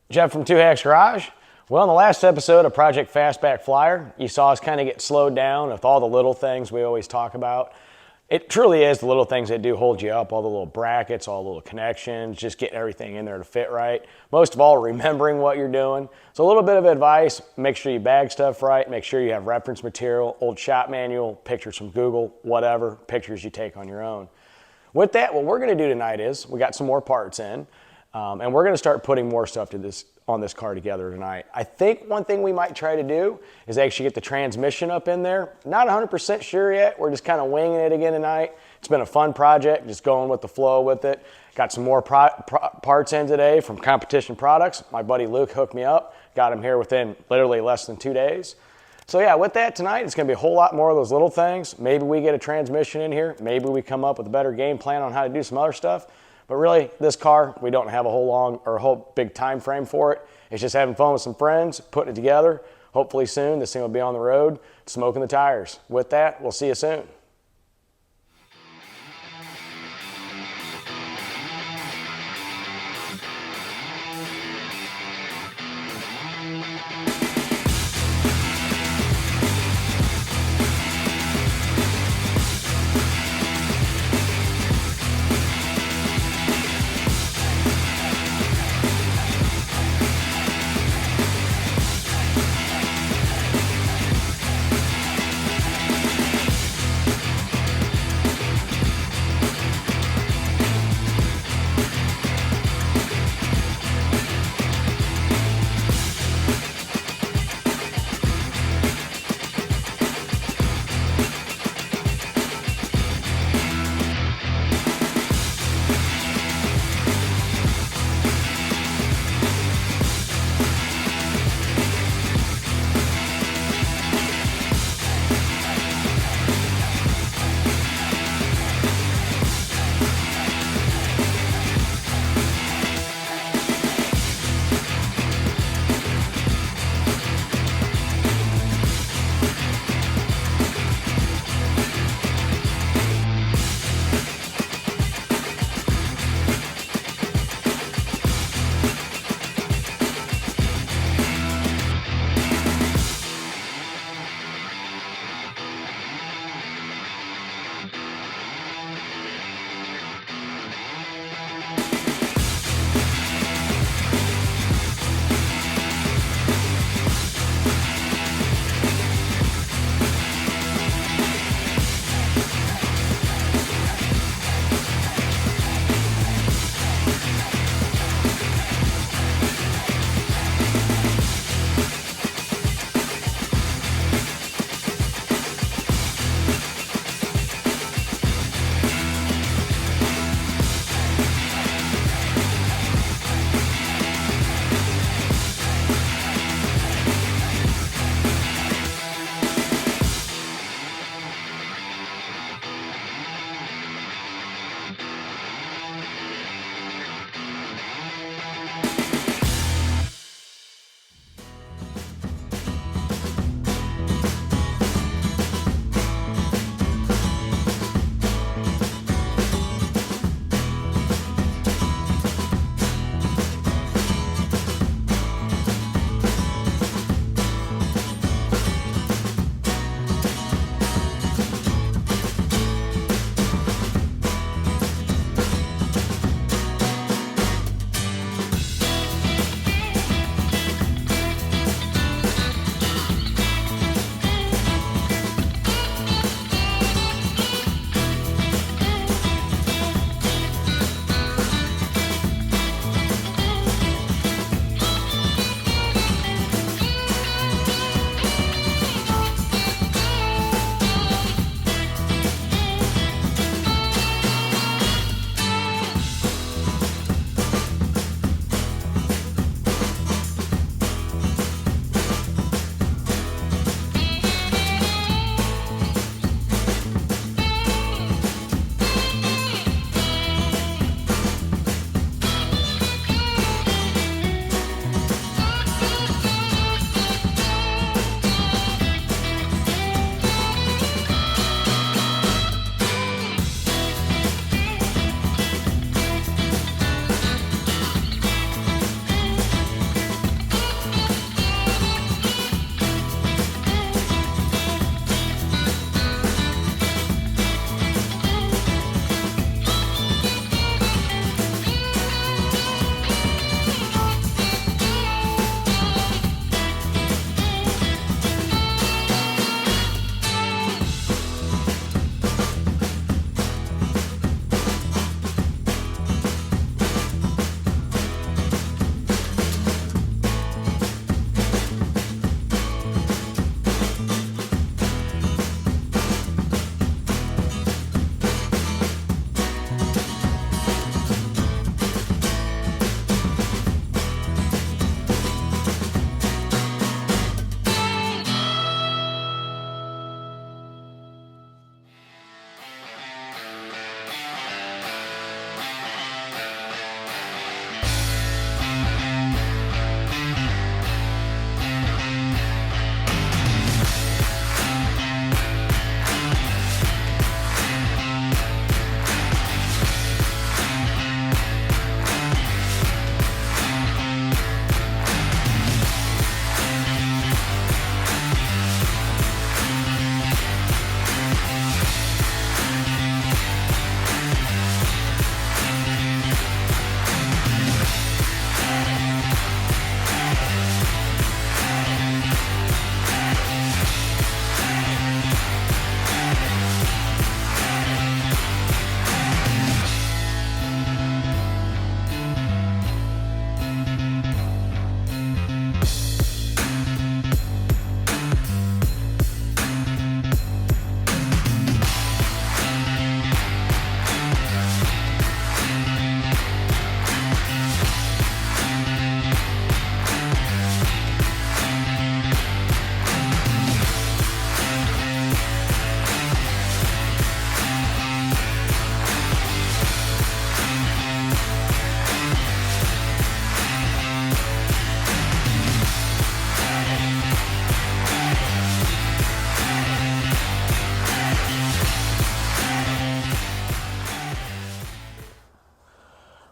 Jeff from 2Hacks Garage. Well, in the last episode of Project Fastback Flyer, you saw us kind of get slowed down with all the little things we always talk about. It truly is the little things that do hold you up, all the little brackets, all the little connections, just getting everything in there to fit right. Most of all, remembering what you're doing. So a little bit of advice, make sure you bag stuff right, make sure you have reference material, old shop manual, pictures from Google, whatever, pictures you take on your own. With that, what we're gonna do tonight is, we got some more parts in, and we're gonna start putting more stuff on this car together tonight. I think one thing we might try to do is actually get the transmission up in there. Not 100% sure yet. We're just kind of winging it again tonight. It's been a fun project, just going with the flow with it. Got some more parts in today from Competition Products. My buddy Luke hooked me up. Got them here within literally less than 2 days. So yeah, with that tonight, it's gonna be a whole lot more of those little things. Maybe we get a transmission in here. Maybe we come up with a better game plan on how to do some other stuff. But really, this car, we don't have a whole big time frame for it. It's just having fun with some friends, putting it together. Hopefully soon, this thing will be on the road, smoking the tires. With that, we'll see you soon.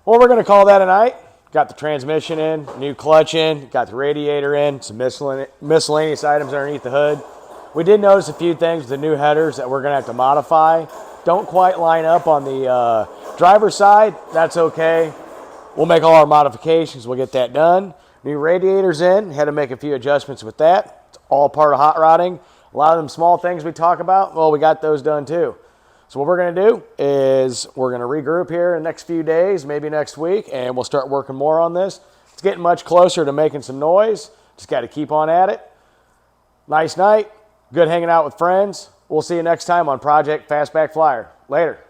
Well, we're going to call that a night. Got the transmission in, new clutch in, got the radiator in, some miscellaneous items underneath the hood. We did notice a few things with the new headers that we're going to have to modify. Don't quite line up on the driver's side. That's okay. We'll make all our modifications. We'll get that done. New radiators in. Had to make a few adjustments with that. It's all part of hot rodding. A lot of them small things we talk about, well, we got those done too. So what we're going to do is we're going to regroup here in the next few days, maybe next week, and we'll start working more on this. It's getting much closer to making some noise. Just got to keep on at it. Nice night. Good hanging out with friends. We'll see you next time on Project Fastback Flyer. Later.